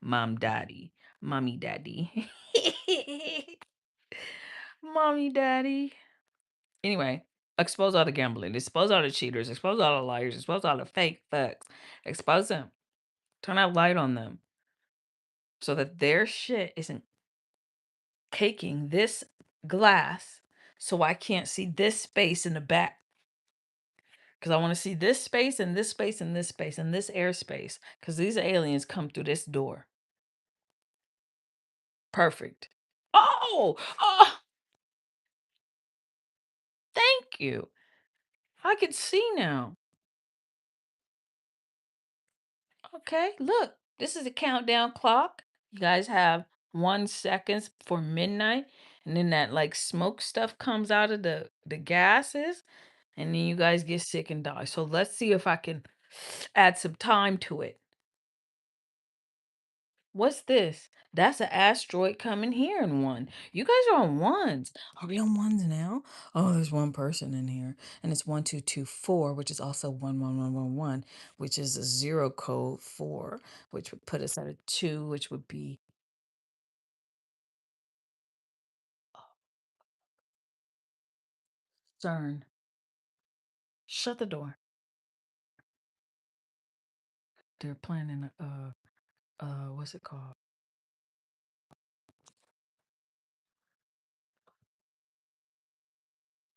S2: Mom, daddy. Mommy, daddy. Mommy, daddy. Anyway, expose all the gambling. Expose all the cheaters. Expose all the liars. Expose all the fake fucks. Expose them. Turn out light on them so that their shit isn't caking this glass so I can't see this space in the back. Because I want to see this space and this space and this space and this airspace. Because these aliens come through this door. Perfect. Oh, thank you. I can see now. Okay, look. This is a countdown clock. You guys have 1 seconds for midnight. And then that like smoke stuff comes out of the gases. And then you guys get sick and die. So let's see if I can add some time to it. What's this? That's an asteroid coming here in one. You guys are on ones. Are we on ones now? Oh, there's one person in here. And it's 1224, which is also 11111, which is a zero code 4, which would put us at a 2, which would be CERN. Shut the door. They're planning what's it called?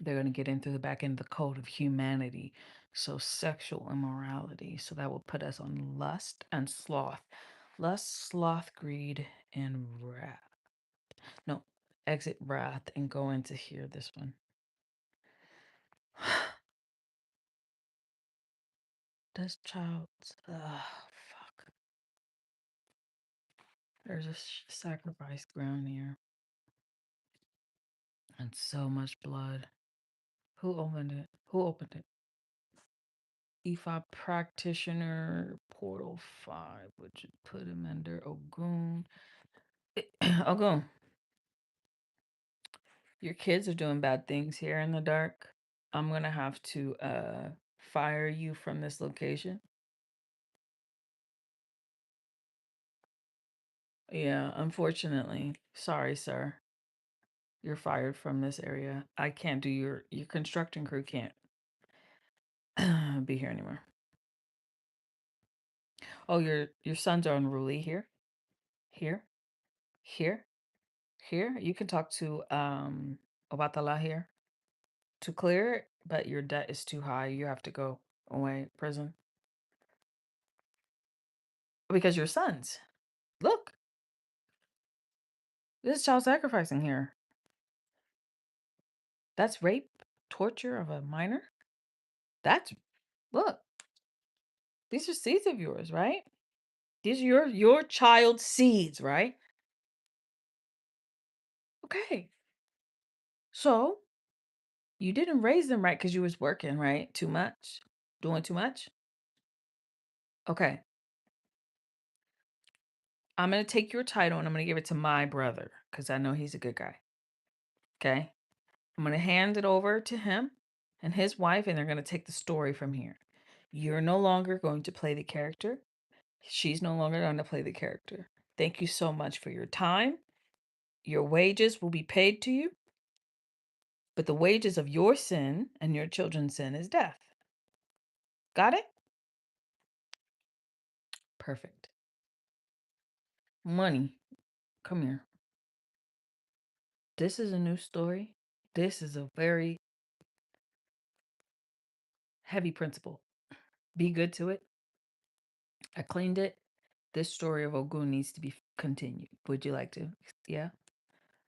S2: They're going to get into the back end of the code of humanity. So sexual immorality. So that will put us on lust and sloth. Lust, sloth, greed, and wrath. No, exit wrath and go into here, this one. This child's, fuck. There's a sacrifice ground here. And so much blood. Who opened it? Who opened it? E5 practitioner, portal 5, which would put him under Ogun. Ogun, your kids are doing bad things here in the dark. I'm gonna have to fire you from this location. Yeah, unfortunately. Sorry, sir. You're fired from this area. I can't do your construction crew can't be here anymore. Oh, your sons are unruly here. Here. Here. Here. You can talk to Obatala here to clear it, but your debt is too high. You have to go away, prison. Because your sons. Look, this is child sacrificing here. That's rape, torture of a minor. That's look. These are seeds of yours, right? These are your child's seeds, right? Okay. So you didn't raise them right because you was working, right? Too much? Doing too much? Okay. I'm gonna take your title and I'm gonna give it to my brother because I know he's a good guy. Okay. I'm gonna hand it over to him and his wife, and they're gonna take the story from here. You're no longer going to play the character. She's no longer going to play the character. Thank you so much for your time. Your wages will be paid to you, but the wages of your sin and your children's sin is death. Got it? Perfect. Money, come here. This is a new story. This is a very Heavy principle. Be good to it. I cleaned it. This story of Ogun needs to be continued. Would you like to? Yeah.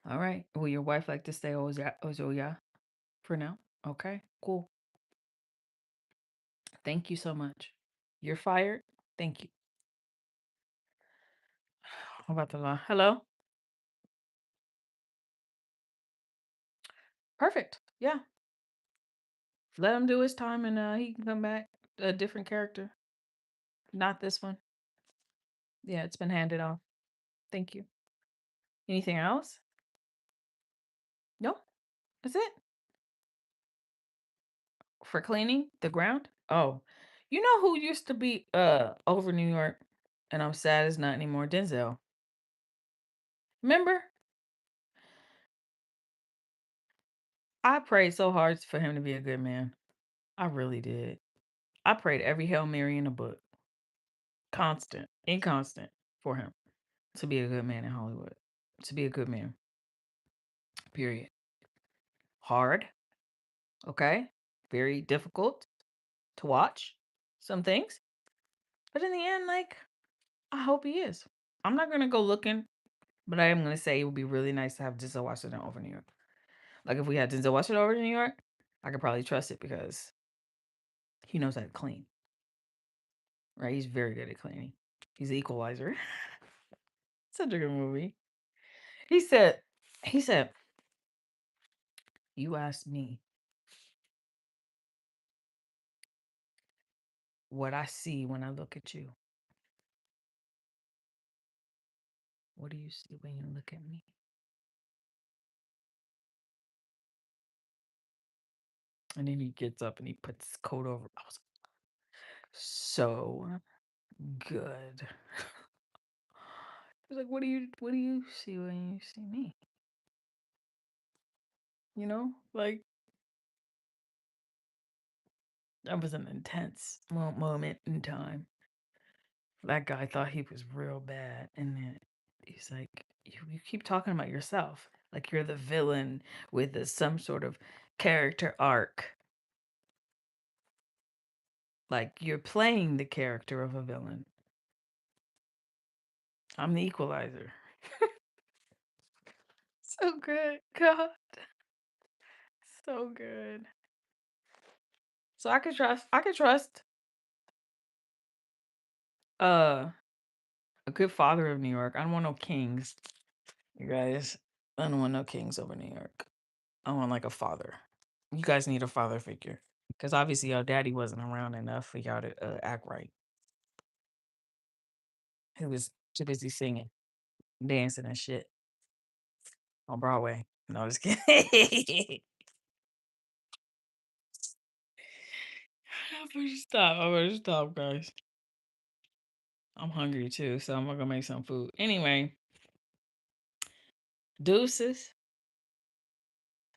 S2: All right. Will your wife like to stay Ozoya for now? Okay. Cool. Thank you so much. You're fired. Thank you. How about the law? Hello. Perfect. Yeah. Let him do his time and he can come back. A different character. Not this one. Yeah, it's been handed off. Thank you. Anything else? No. That's it. For cleaning the ground? Oh. You know who used to be over New York? And I'm sad it's not anymore. Denzel. Remember? I prayed so hard for him to be a good man. I really did. I prayed every Hail Mary in the book. Constant. Inconstant for him. To be a good man in Hollywood. To be a good man. Period. Hard. Okay. Very difficult to watch some things. But in the end, like, I hope he is. I'm not gonna go looking, but I am gonna say it would be really nice to have Denzel Washington over New York. Like if we had Denzel Washington over New York, I could probably trust it because he knows how to clean. Right? He's very good at cleaning. He's the equalizer. Such a good movie. He said, he said, you asked me what I see when I look at you. What do you see when you look at me? And then he gets up and he puts his coat over. I was so good. He's like, what do you see when you see me? You know? Like that was an intense moment in time. That guy thought he was real bad. And then he's like, you keep talking about yourself. Like you're the villain with some sort of character arc. Like you're playing the character of a villain. I'm the equalizer. So good. God. So good. So I could trust uh a good father of New York. I don't want no kings, you guys. I don't want no kings over New York. I want like a father. You guys need a father figure. Because obviously your daddy wasn't around enough for y'all to act right. He was too busy singing, dancing and shit on Broadway. No, just kidding. I better stop, guys. I'm hungry too, so I'm gonna make some food. Anyway, deuces.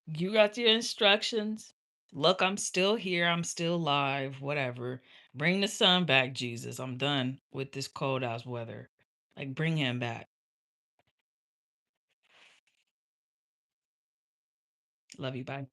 S2: You got your instructions. Look, I'm still here. I'm still live. Whatever. Bring the sun back, Jesus. I'm done with this cold ass weather. Like, bring him back. Love you. Bye.